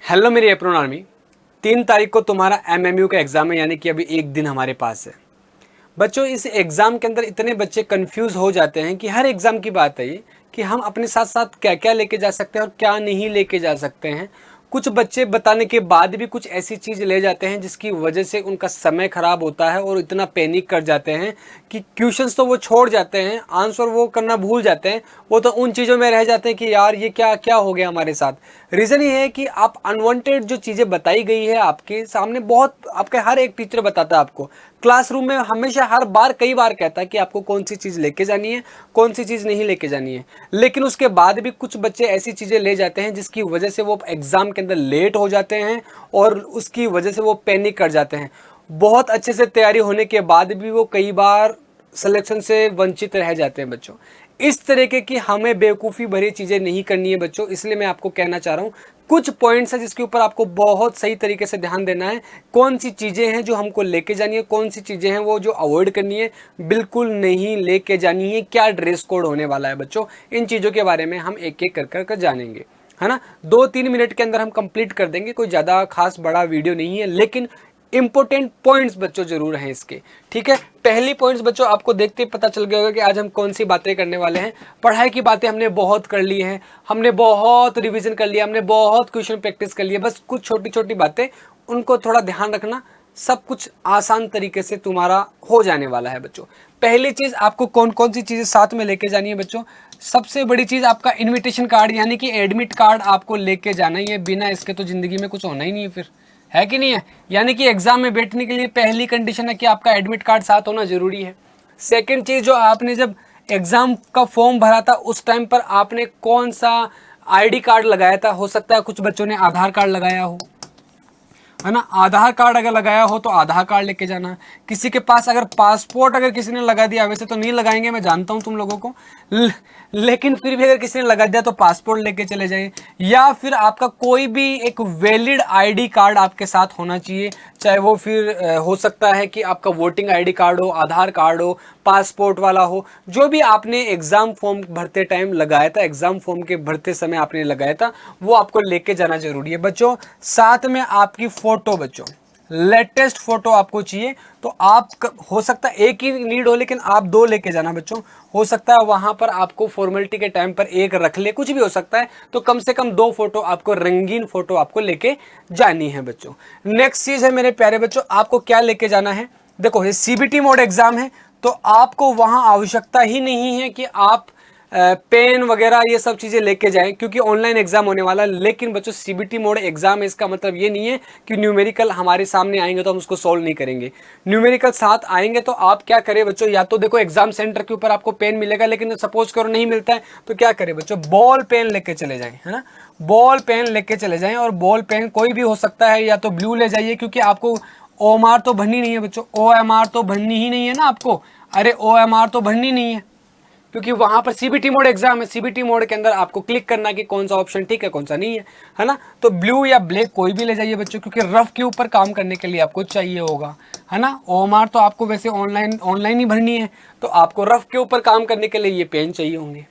Hello मेरी Ephron army. 3 तारीख को तुम्हारा एमएमयू का एग्ज़ाम है, यानी कि अभी एक दिन हमारे पास है। बच्चों, इस एग्ज़ाम के अंदर इतने बच्चे कंफ्यूज हो जाते हैं कि हर एग्ज़ाम की बात है ये कि हम अपने साथ साथ क्या क्या लेके जा सकते हैं और क्या नहीं लेके जा सकते हैं। कुछ बच्चे बताने के बाद भी कुछ ऐसी चीज़ ले जाते हैं जिसकी वजह से उनका समय ख़राब होता है और इतना पैनिक कर जाते हैं कि क्वेश्चंस तो वो छोड़ जाते हैं, आंसर वो करना भूल जाते हैं। वो तो उन चीज़ों में रह जाते हैं कि यार ये क्या क्या हो गया हमारे साथ। रीज़न ये है कि आप अनवांटेड जो चीज़ें बताई गई है आपके सामने, बहुत आपके हर एक टीचर बताता है आपको क्लासरूम में, हमेशा हर बार कई बार कहता है कि आपको कौन सी चीज़ लेके जानी है, कौन सी चीज़ नहीं लेके जानी है। लेकिन उसके बाद भी कुछ बच्चे ऐसी चीज़ें ले जाते हैं जिसकी वजह से वो एग्ज़ाम के अंदर लेट हो जाते हैं और उसकी वजह से वो पैनिक कर जाते हैं। बहुत अच्छे से तैयारी होने के बाद भी वो कई बार सिलेक्शन से वंचित रह जाते हैं बच्चों। इस तरीके की हमें बेवकूफ़ी भरी चीज़ें नहीं करनी है बच्चों। इसलिए मैं आपको कहना चाह रहा हूँ, कुछ पॉइंट्स है जिसके ऊपर आपको बहुत सही तरीके से ध्यान देना है। कौन सी चीज़ें हैं जो हमको लेके जानी है, कौन सी चीज़ें हैं वो जो अवॉइड करनी है, बिल्कुल नहीं लेके जानी है। क्या ड्रेस कोड होने वाला है बच्चों, इन चीज़ों के बारे में हम एक एक कर जानेंगे, है ना। 2-3 मिनट के अंदर हम कंप्लीट कर देंगे। कोई ज़्यादा खास बड़ा वीडियो नहीं है, लेकिन इंपॉर्टेंट पॉइंट्स बच्चों जरूर हैं इसके। ठीक है, पहली पॉइंट्स बच्चों आपको देखते ही पता चल गया होगा कि आज हम कौन सी बातें करने वाले हैं। पढ़ाई की बातें हमने बहुत कर ली हैं, हमने बहुत रिवीजन कर लिया, हमने बहुत क्वेश्चन प्रैक्टिस कर लिया। बस कुछ छोटी छोटी बातें, उनको थोड़ा ध्यान रखना, सब कुछ आसान तरीके से तुम्हारा हो जाने वाला है बच्चों। पहली चीज आपको कौन कौन सी चीजें साथ में लेके जानी है बच्चों। सबसे बड़ी चीज आपका इनविटेशन कार्ड यानी कि एडमिट कार्ड आपको लेके जाना ही है। बिना इसके तो जिंदगी में कुछ होना ही नहीं है, फिर है कि नहीं है। यानी कि एग्जाम में बैठने के लिए पहली कंडीशन है कि आपका एडमिट कार्ड साथ होना जरूरी है। सेकंड चीज, जो आपने जब एग्जाम का फॉर्म भरा था उस टाइम पर आपने कौन सा आईडी कार्ड लगाया था। हो सकता है कुछ बच्चों ने आधार कार्ड लगाया हो, है ना। आधार कार्ड अगर लगाया हो तो आधार कार्ड लेके जाना। किसी के पास अगर पासपोर्ट अगर किसी ने लगा दिया, वैसे तो नहीं लगाएंगे, मैं जानता हूं तुम लोगों को, लेकिन फिर भी अगर किसी ने लगा दिया तो पासपोर्ट लेके चले जाएं। या फिर आपका कोई भी एक वैलिड आईडी कार्ड आपके साथ होना चाहिए, चाहे वो फिर हो सकता है कि आपका वोटिंग आईडी कार्ड हो, आधार कार्ड हो, पासपोर्ट वाला हो, जो भी आपने एग्जाम फॉर्म भरते टाइम लगाया था, एग्जाम फॉर्म के भरते समय आपने लगाया था, वो आपको लेके जाना जरूरी है बच्चों। साथ में आपकी फोटो बच्चों, लेटेस्ट फोटो आपको चाहिए। तो आप हो सकता है एक ही नीड हो, लेकिन आप 2 लेके जाना बच्चों। हो सकता है वहां पर आपको फॉर्मेलिटी के टाइम पर एक रख ले, कुछ भी हो सकता है, तो कम से कम 2 फोटो आपको, रंगीन फोटो आपको लेके जानी है बच्चों। नेक्स्ट चीज है मेरे प्यारे बच्चों, आपको क्या लेके जाना है। देखो, ये सीबीटी मोड एग्जाम है, तो आपको वहां आवश्यकता ही नहीं है कि आप पेन वगैरह ये सब चीज़ें लेके जाएं, क्योंकि ऑनलाइन एग्जाम होने वाला है। लेकिन बच्चों, सीबीटी मोड एग्जाम है, इसका मतलब ये नहीं है कि न्यूमेरिकल हमारे सामने आएंगे तो हम उसको सॉल्व नहीं करेंगे। न्यूमेरिकल साथ आएंगे तो आप क्या करें बच्चों, या तो देखो एग्जाम सेंटर के ऊपर आपको पेन मिलेगा, लेकिन सपोज करो नहीं मिलता है तो क्या करें बच्चों, बॉल पेन लेके चले जाएं, है ना। बॉल पेन लेके चले जाएं, और बॉल पेन कोई भी हो सकता है, या तो ब्लू ले जाइए, क्योंकि आपको ओएमआर तो भरनी नहीं है बच्चों, ओएमआर तो भरनी ही नहीं है ना आपको। अरे ओएमआर तो भरनी नहीं है, क्योंकि वहां पर सीबीटी मोड एग्जाम है। सीबीटी मोड के अंदर आपको क्लिक करना कि कौन सा ऑप्शन ठीक है, कौन सा नहीं है ना। तो ब्लू या ब्लैक कोई भी ले जाइए बच्चों, क्योंकि रफ के ऊपर काम करने के लिए आपको चाहिए होगा, है ना। ओएमआर तो आपको वैसे ऑनलाइन ही भरनी है, तो आपको रफ के ऊपर काम करने के लिए ये पेन चाहिए होंगे।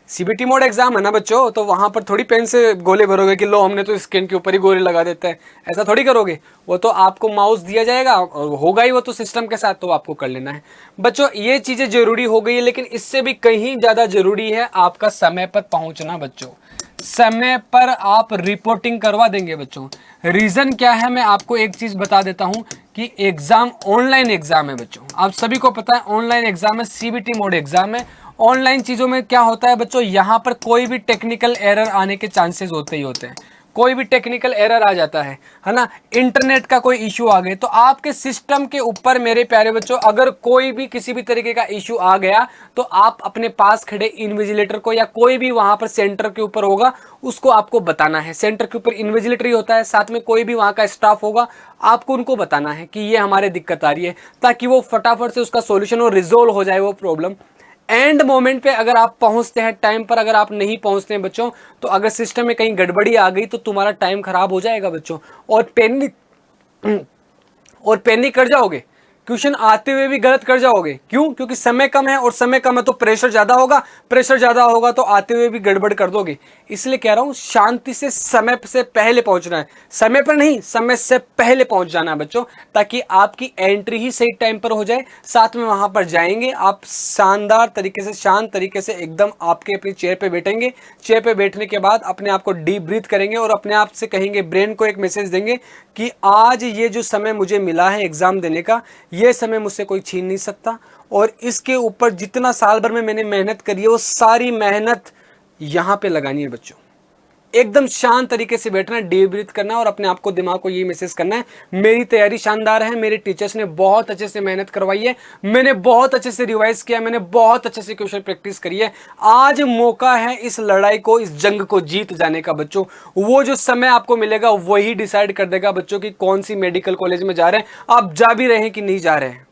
सीबीटी मोड एग्जाम है ना बच्चों, तो वहां पर थोड़ी पेन से गोले भरोगे कि लो हमने तो स्किन के ऊपर ही गोले लगा देते हैं, ऐसा थोड़ी करोगे। वो तो आपको माउस दिया जाएगा और होगा ही वो तो सिस्टम के साथ, तो आपको कर लेना है बच्चों। ये चीजें जरूरी हो गई है, लेकिन इससे भी कहीं ज्यादा जरूरी है आपका समय पर पहुंचना बच्चों। समय पर आप रिपोर्टिंग करवा देंगे बच्चों। रीजन क्या है, मैं आपको एक चीज बता देता हूं कि एग्जाम ऑनलाइन एग्जाम है बच्चों। आप सभी को पता है ऑनलाइन एग्जाम है, सीबीटी मोड एग्जाम है। ऑनलाइन चीजों में क्या होता है बच्चों, यहां पर कोई भी टेक्निकल एरर आने के चांसेस होते ही होते हैं। कोई भी टेक्निकल एरर आ जाता है ना। इंटरनेट का कोई इश्यू आ गया तो आपके सिस्टम के ऊपर मेरे प्यारे बच्चों, अगर कोई भी किसी भी तरीके का इश्यू आ गया, तो आप अपने पास खड़े इन्विजिलेटर को, या कोई भी वहां पर सेंटर के ऊपर होगा, उसको आपको बताना है। सेंटर के ऊपर इन्विजिलेटर ही होता है, साथ में कोई भी वहां का स्टाफ होगा, आपको उनको बताना है कि ये हमारे दिक्कत आ रही है, ताकि वो फटाफट से उसका सोल्यूशन और रिजोल्व हो जाए वो प्रॉब्लम। एंड मोमेंट पे अगर आप पहुंचते हैं टाइम पर, अगर आप नहीं पहुंचते हैं बच्चों, तो अगर सिस्टम में कहीं गड़बड़ी आ गई तो तुम्हारा टाइम खराब हो जाएगा बच्चों, और पैनिक कर जाओगे। क्वेश्चन आते हुए भी गलत कर जाओगे। क्यों? क्योंकि समय कम है, और समय कम है तो प्रेशर ज्यादा होगा, प्रेशर ज्यादा होगा तो आते हुए भी गड़बड़ कर दोगे। इसलिए कह रहा हूं शांति से समय से पहले पहुंचना है, समय पर नहीं, समय से पहले पहुंच जाना है बच्चों, ताकि आपकी एंट्री ही सही टाइम पर हो जाए। साथ में वहां पर जाएंगे आप शानदार तरीके से, शांत तरीके से एकदम आपके अपनी चेयर पे बैठेंगे। चेयर पे बैठने के बाद अपने आप को डीप ब्रीथ करेंगे और अपने आप से कहेंगे, ब्रेन को एक मैसेज देंगे कि आज ये जो समय मुझे मिला है एग्जाम देने का, ये समय मुझसे कोई छीन नहीं सकता, और इसके ऊपर जितना साल भर में मैंने मेहनत करी है वो सारी मेहनत यहां पे लगानी है बच्चों। एकदम शांत तरीके से बैठना है, डीप ब्रीथ करना है और अपने आप को, दिमाग को ये मैसेज करना है, मेरी तैयारी शानदार है, मेरे टीचर्स ने बहुत अच्छे से मेहनत करवाई है, मैंने बहुत अच्छे से रिवाइज किया, मैंने बहुत अच्छे से क्वेश्चन प्रैक्टिस करी है। आज मौका है इस लड़ाई को, इस जंग को जीत जाने का बच्चों। वो जो समय आपको मिलेगा वही डिसाइड कर देगा बच्चों की कौन सी मेडिकल कॉलेज में जा रहे हैं, आप जा भी रहे हैं कि नहीं जा रहे हैं।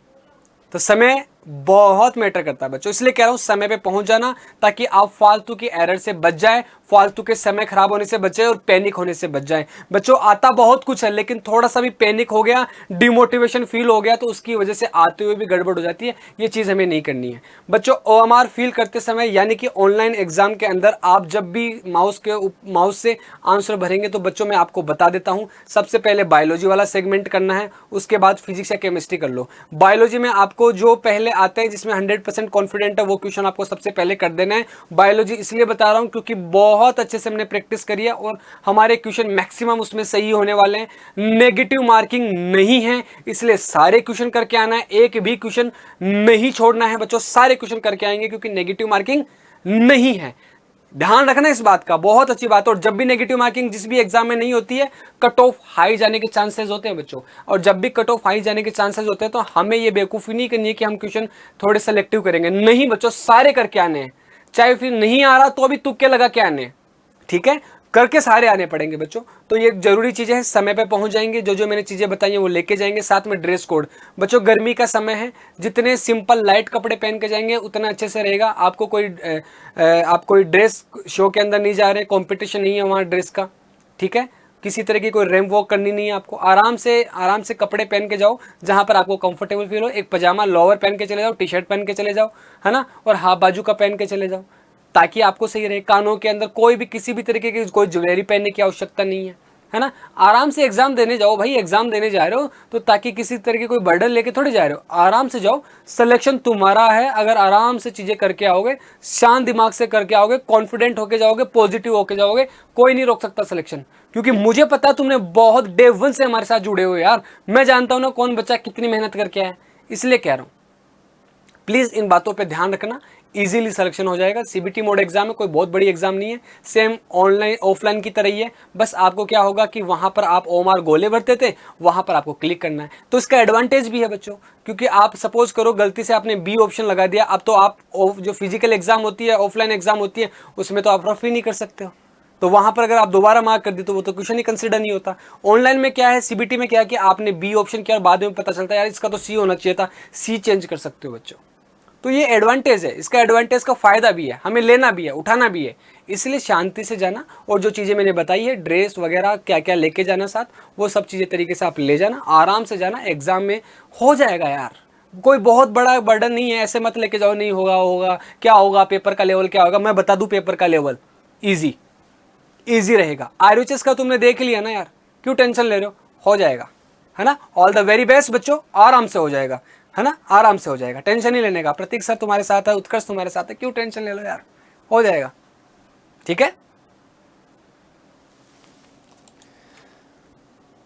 तो समय बहुत मैटर करता है बच्चों, इसलिए कह रहा हूं समय पे पहुंच जाना, ताकि आप फालतू की एरर से बच जाए, फालतू के समय खराब होने से बच जाए और पैनिक होने से बच जाए। बच्चों आता बहुत कुछ है, लेकिन थोड़ा सा भी पैनिक हो गया, डिमोटिवेशन फील हो गया, तो उसकी वजह से आते हुए भी गड़बड़ हो जाती है। ये चीज हमें नहीं करनी है बच्चों। OMR फील करते समय, यानी कि ऑनलाइन एग्जाम के अंदर आप जब भी माउस से आंसर भरेंगे, तो बच्चों मैं आपको बता देता हूं, सबसे पहले बायोलॉजी वाला सेगमेंट करना है, उसके बाद फिजिक्स या केमिस्ट्री कर लो। बायोलॉजी में आपको जो पहले आते हैं, जिसमें 100% कॉन्फिडेंट है, वो क्वेश्चन आपको सबसे पहले कर देना है। बायोलॉजी इसलिए बता रहा हूं क्योंकि बहुत अच्छे से हमने प्रैक्टिस करी है और हमारे क्वेश्चन मैक्सिमम उसमें सही होने वाले हैं, नेगेटिव मार्किंग नहीं है, इसलिए सारे क्वेश्चन करके आना है, एक भी क्वेश्चन नहीं छोड़ना है बच्चों, सारे क्वेश्चन करके आएंगे क्योंकि नेगेटिव मार्किंग नहीं है। ध्यान रखना इस बात का, बहुत अच्छी बात है। और जब भी नेगेटिव मार्किंग जिस भी एग्जाम में नहीं होती है, कट ऑफ हाई जाने के चांसेस होते हैं बच्चों। और जब भी कट ऑफ हाई जाने के चांसेस होते हैं, तो हमें ये बेवकूफ़ी नहीं करनी है कि हम क्वेश्चन थोड़े सेलेक्टिव करेंगे, नहीं बच्चों, सारे करके आने हैं, चाहे फिर नहीं आ रहा तो भी तुक्के लगा के आने हैं, ठीक है, करके सारे आने पड़ेंगे बच्चों। तो ये जरूरी चीजें हैं, समय पे पहुंच जाएंगे, जो जो मैंने चीजें बताई हैं वो लेके जाएंगे। साथ में ड्रेस कोड बच्चों, गर्मी का समय है, जितने सिंपल लाइट कपड़े पहन के जाएंगे उतना अच्छे से रहेगा। आपको आप कोई ड्रेस शो के अंदर नहीं जा रहे, कंपटीशन नहीं है वहाँ ड्रेस का, ठीक है, किसी तरह की कोई रैंप वॉक करनी नहीं है आपको। आराम से कपड़े पहन के जाओ जहां पर आपको कंफर्टेबल फील हो। एक पजामा लोअर पहन के चले जाओ, टी शर्ट पहन के चले जाओ, है ना, और हाफ बाजू का पहन के चले जाओ, ताकि आपको सही रहे। कानों के अंदर कोई भी किसी भी तरीके की कोई ज्वेलरी पहनने की आवश्यकता नहीं है ना। आराम से एग्जाम देने जाओ भाई, एग्जाम देने जा रहे हो तो ताकि किसी तरह की कोई बर्डन लेके थोड़ी जा रहे हो, आराम से जाओ, सिलेक्शन तुम्हारा है। अगर आराम से चीजें करके आओगे, शांत दिमाग से करके आओगे, कॉन्फिडेंट होके जाओगे, पॉजिटिव होके जाओगे, कोई नहीं रोक सकता सिलेक्शन। क्योंकि मुझे पता है तुमने बहुत डे 1 से हमारे साथ जुड़े हो यार, मैं जानता हूं ना कौन बच्चा कितनी मेहनत करके आया, इसलिए कह रहा हूं प्लीज इन बातों पे ध्यान रखना, इजीली सिलेक्शन हो जाएगा। सीबीटी मोड एग्जाम है, कोई बहुत बड़ी एग्जाम नहीं है, सेम ऑनलाइन ऑफलाइन की तरह ही है। बस आपको क्या होगा कि वहां पर आप OMR गोले भरते थे, वहां पर आपको क्लिक करना है। तो इसका एडवांटेज भी है बच्चों, क्योंकि आप सपोज करो गलती से आपने बी ऑप्शन लगा दिया, अब तो आप जो फिजिकल एग्जाम होती है, ऑफलाइन एग्जाम होती है, उसमें तो आप रफ ही नहीं कर सकते हो। तो वहां पर अगर आप दोबारा मार्क कर दी तो वो तो क्वेश्चन ही कंसिडर नहीं होता। ऑनलाइन में क्या है, सीबीटी में क्या है कि आपने बी ऑप्शन किया और बाद में पता चलता है यार इसका तो सी होना चाहिए था, सी चेंज कर सकते हो बच्चों। तो ये एडवांटेज है, इसका एडवांटेज का फायदा भी है, हमें लेना भी है, उठाना भी है। इसलिए शांति से जाना, और जो चीज़ें मैंने बताई है, ड्रेस वगैरह क्या क्या लेके जाना साथ, वो सब चीज़ें तरीके से आप ले जाना, आराम से जाना, एग्जाम में हो जाएगा यार। कोई बहुत बड़ा बर्डन नहीं है, ऐसे मत लेके जाओ नहीं होगा क्या होगा, पेपर का लेवल क्या होगा। मैं बता दूं पेपर का लेवल ईजी रहेगा। RHS का तुमने देख लिया ना यार, क्यों टेंशन ले रहे हो जाएगा, है ना। ऑल द वेरी बेस्ट बच्चों, आराम से हो जाएगा, है ना, आराम से हो जाएगा, टेंशन नहीं लेने का। प्रतीक सर तुम्हारे साथ है, उत्कर्ष तुम्हारे साथ है, क्यों टेंशन ले लो यार, हो जाएगा, ठीक है।